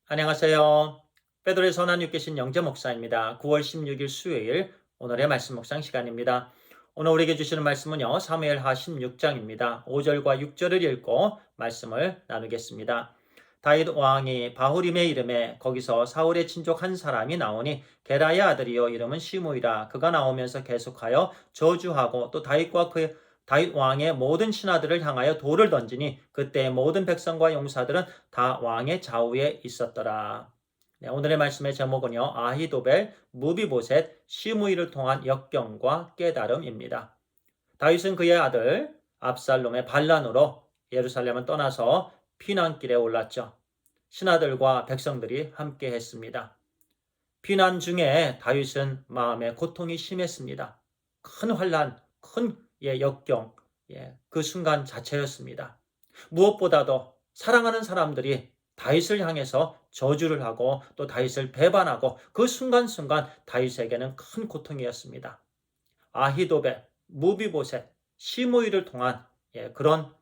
안녕하세요. 베드로의 선한 육계신 영재 목사입니다. 9월 16일 수요일 오늘의 말씀 묵상 시간입니다. 오늘 우리에게 주시는 말씀은요. 사무엘하 16장입니다. 5절과 6절을 읽고 말씀을 나누겠습니다. 다윗 왕이 바후림의 이름에 거기서 사울의 친족 한 사람이 나오니 게라의 아들이요 이름은 시므이라. 그가 나오면서 계속하여 저주하고 또 다윗 왕의 모든 신하들을 향하여 돌을 던지니 그때 모든 백성과 용사들은 다 왕의 좌우에 있었더라. 네, 오늘의 말씀의 제목은요. 아히도벨, 무비보셋, 시므이를 통한 역경과 깨달음입니다. 다윗은 그의 아들 압살롬의 반란으로 예루살렘을 떠나서 피난길에 올랐죠. 신하들과 백성들이 함께 했습니다. 피난 중에 다윗은 마음의 고통이 심했습니다. 큰 환란, 큰 역경, 그 순간 자체였습니다. 무엇보다도 사랑하는 사람들이 다윗을 향해서 저주를 하고 또 다윗을 배반하고 그 순간순간 다윗에게는 큰 고통이었습니다. 아히도벳, 무비보셋, 시므이를 통한 그런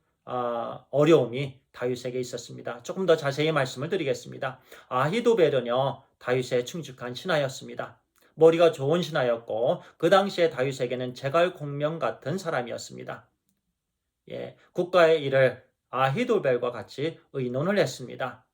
어려움이 다윗에게 있었습니다. 조금 더 자세히 말씀을 드리겠습니다. 아히도벨은요 다윗의 충직한 신하였습니다. 머리가 좋은 신하였고 그 당시에 다윗에게는 제갈공명 같은 사람이었습니다. 국가의 일을 아히도벨과 같이 의논을 했습니다.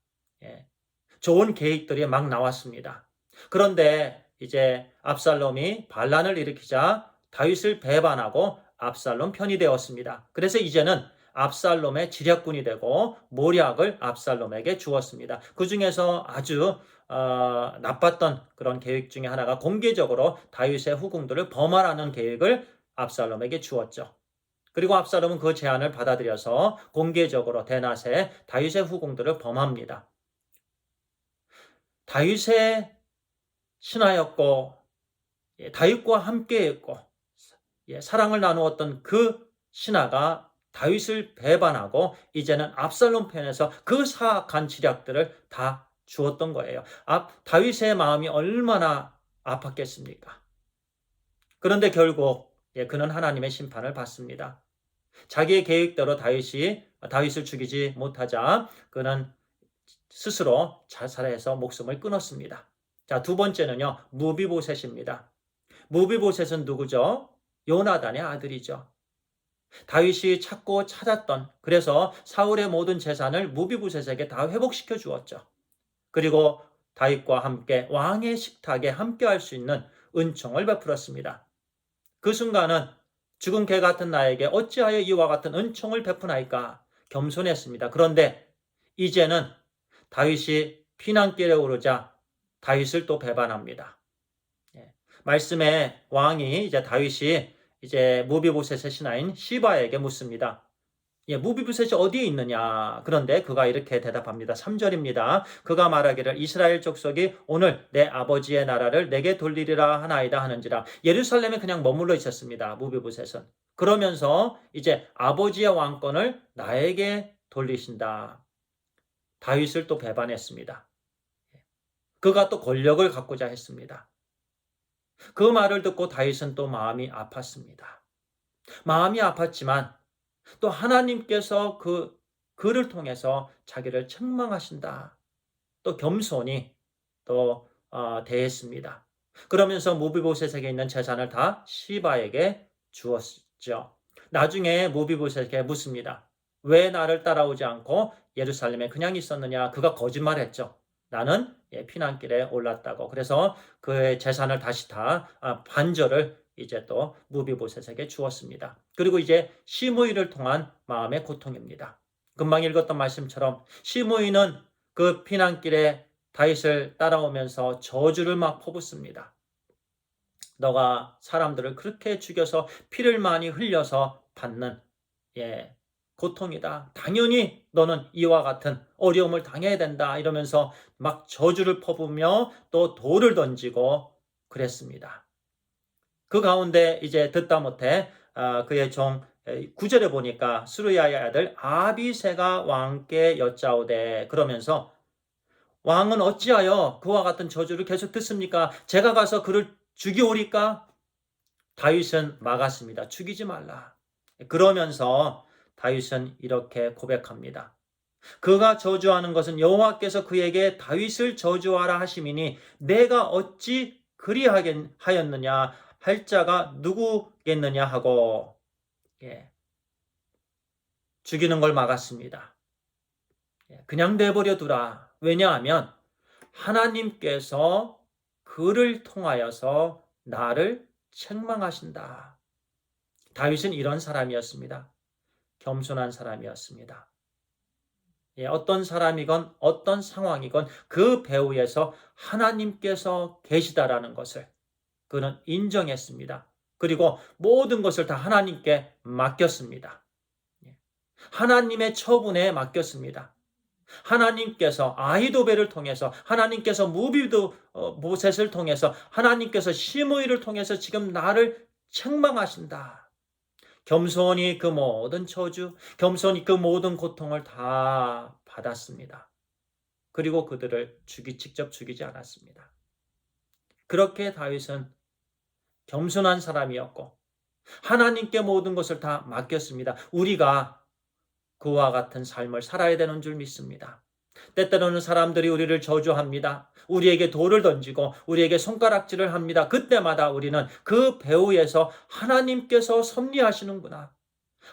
좋은 계획들이 막 나왔습니다. 그런데 이제 압살롬이 반란을 일으키자 다윗을 배반하고 압살롬 편이 되었습니다. 그래서 이제는 압살롬의 지략군이 되고 모략을 압살롬에게 주었습니다. 그 중에서 아주 나빴던 그런 계획 중에 하나가 공개적으로 다윗의 후궁들을 범하라는 계획을 압살롬에게 주었죠. 그리고 압살롬은 그 제안을 받아들여서 공개적으로 대낮에 다윗의 후궁들을 범합니다. 다윗의 신하였고 다윗과 함께했고 사랑을 나누었던 그 신하가 다윗을 배반하고 이제는 압살롬 편에서 그 사악한 지략들을 다 주었던 거예요. 다윗의 마음이 얼마나 아팠겠습니까? 그런데 결국 그는 하나님의 심판을 받습니다. 자기의 계획대로 다윗을 죽이지 못하자 그는 스스로 자살해서 목숨을 끊었습니다. 자, 두 번째는요. 무비보셋입니다. 무비보셋은 누구죠? 요나단의 아들이죠. 다윗이 찾고 찾았던 그래서 사울의 모든 재산을 무비보셋에게 다 회복시켜 주었죠. 그리고 다윗과 함께 왕의 식탁에 함께할 수 있는 은총을 베풀었습니다. 그 순간은 죽은 개 같은 나에게 어찌하여 이와 같은 은총을 베푸나이까 겸손했습니다. 그런데 이제는 다윗이 피난길에 오르자 다윗을 또 배반합니다. 말씀에 왕이 이제 다윗이 이제 무비보셋의 신하인 시바에게 묻습니다. 무비보셋이 어디에 있느냐? 그런데 그가 이렇게 대답합니다. 3절입니다. 그가 말하기를 이스라엘 족속이 오늘 내 아버지의 나라를 내게 돌리리라 하나이다 하는지라. 예루살렘에 그냥 머물러 있었습니다. 무비보셋은. 그러면서 이제 아버지의 왕권을 나에게 돌리신다. 다윗을 또 배반했습니다. 그가 또 권력을 갖고자 했습니다. 그 말을 듣고 다윗은 또 마음이 아팠습니다. 마음이 아팠지만 또 하나님께서 그를 통해서 자기를 책망하신다. 또 겸손히 또 대했습니다. 그러면서 무비보셋에게 있는 재산을 다 시바에게 주었죠. 나중에 무비보셋에게 묻습니다. 왜 나를 따라오지 않고 예루살렘에 그냥 있었느냐? 그가 거짓말했죠. 나는 피난길에 올랐다고. 그래서 그의 재산을 다시 다 반절을 이제 또 무비보셋에게 주었습니다. 그리고 이제 시므이를 통한 마음의 고통입니다. 금방 읽었던 말씀처럼 시므이는 그 피난길에 다윗을 따라오면서 저주를 막 퍼붓습니다. 너가 사람들을 그렇게 죽여서 피를 많이 흘려서 받는 고통이다. 당연히 너는 이와 같은 어려움을 당해야 된다. 이러면서 막 저주를 퍼부며 또 돌을 던지고 그랬습니다. 그 가운데 이제 듣다 못해 그의 종 9절에 보니까 스루야의 아들 아비새가 왕께 여짜오되 그러면서 왕은 어찌하여 그와 같은 저주를 계속 듣습니까? 제가 가서 그를 죽이오리까? 다윗은 막았습니다. 죽이지 말라. 그러면서 다윗은 이렇게 고백합니다. 그가 저주하는 것은 여호와께서 그에게 다윗을 저주하라 하심이니 내가 어찌 그리하였느냐 할 자가 누구겠느냐 하고 예, 죽이는 걸 막았습니다. 그냥 내버려 두라. 왜냐하면 하나님께서 그를 통하여서 나를 책망하신다. 다윗은 이런 사람이었습니다. 겸손한 사람이었습니다. 어떤 사람이건 어떤 상황이건 그 배후에서 하나님께서 계시다라는 것을 그는 인정했습니다. 그리고 모든 것을 다 하나님께 맡겼습니다. 하나님의 처분에 맡겼습니다. 하나님께서 아히도벨을 통해서 하나님께서 무비보셋을 통해서 하나님께서 시므이를 통해서 지금 나를 책망하신다. 겸손히 그 모든 저주, 겸손히 그 모든 고통을 다 받았습니다. 그리고 그들을 직접 죽이지 않았습니다. 그렇게 다윗은 겸손한 사람이었고 하나님께 모든 것을 다 맡겼습니다. 우리가 그와 같은 삶을 살아야 되는 줄 믿습니다. 때때로는 사람들이 우리를 저주합니다. 우리에게 돌을 던지고 우리에게 손가락질을 합니다. 그때마다 우리는 그 배후에서 하나님께서 섭리하시는구나.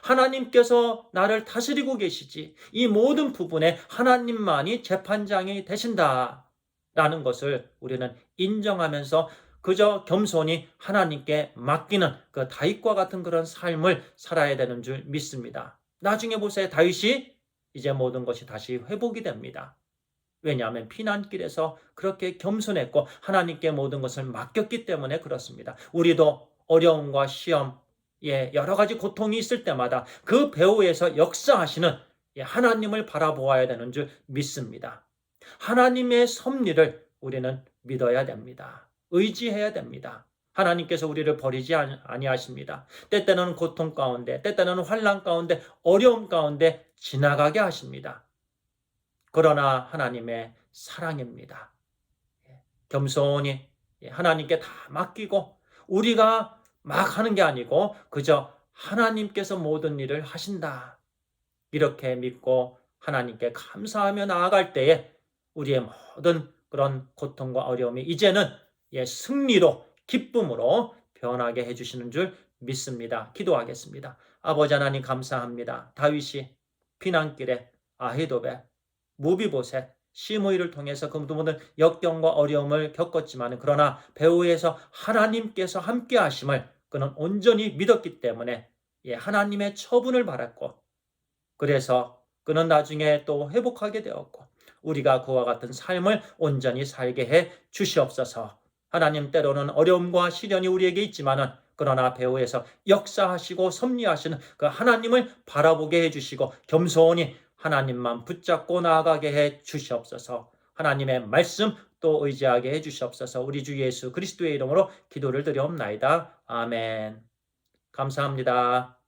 하나님께서 나를 다스리고 계시지. 이 모든 부분에 하나님만이 재판장이 되신다. 라는 것을 우리는 인정하면서 그저 겸손히 하나님께 맡기는 그 다윗과 같은 그런 삶을 살아야 되는 줄 믿습니다. 나중에 보세요. 다윗이 이제 모든 것이 다시 회복이 됩니다. 왜냐하면 피난길에서 그렇게 겸손했고 하나님께 모든 것을 맡겼기 때문에 그렇습니다. 우리도 어려움과 시험, 여러 가지 고통이 있을 때마다 그 배후에서 역사하시는 하나님을 바라보아야 되는 줄 믿습니다. 하나님의 섭리를 우리는 믿어야 됩니다. 의지해야 됩니다. 하나님께서 우리를 버리지 아니하십니다. 때때로는 고통 가운데, 때때로는 환난 가운데, 어려움 가운데 지나가게 하십니다. 그러나 하나님의 사랑입니다. 겸손히 하나님께 다 맡기고 우리가 막 하는 게 아니고 그저 하나님께서 모든 일을 하신다. 이렇게 믿고 하나님께 감사하며 나아갈 때에 우리의 모든 그런 고통과 어려움이 이제는 승리로 기쁨으로 변하게 해주시는 줄 믿습니다. 기도하겠습니다. 아버지 하나님 감사합니다. 다윗이 피난길에 아히도벨, 무비보셋, 시므이를 통해서 그 모든 역경과 어려움을 겪었지만 그러나 배후에서 하나님께서 함께 하심을 그는 온전히 믿었기 때문에 하나님의 처분을 받았고 그래서 그는 나중에 또 회복하게 되었고 우리가 그와 같은 삶을 온전히 살게 해 주시옵소서. 하나님 때로는 어려움과 시련이 우리에게 있지만은 그러나 배후에서 역사하시고 섭리하시는 그 하나님을 바라보게 해주시고 겸손히 하나님만 붙잡고 나아가게 해 주시옵소서. 하나님의 말씀 또 의지하게 해 주시옵소서. 우리 주 예수 그리스도의 이름으로 기도를 드리옵나이다. 아멘. 감사합니다.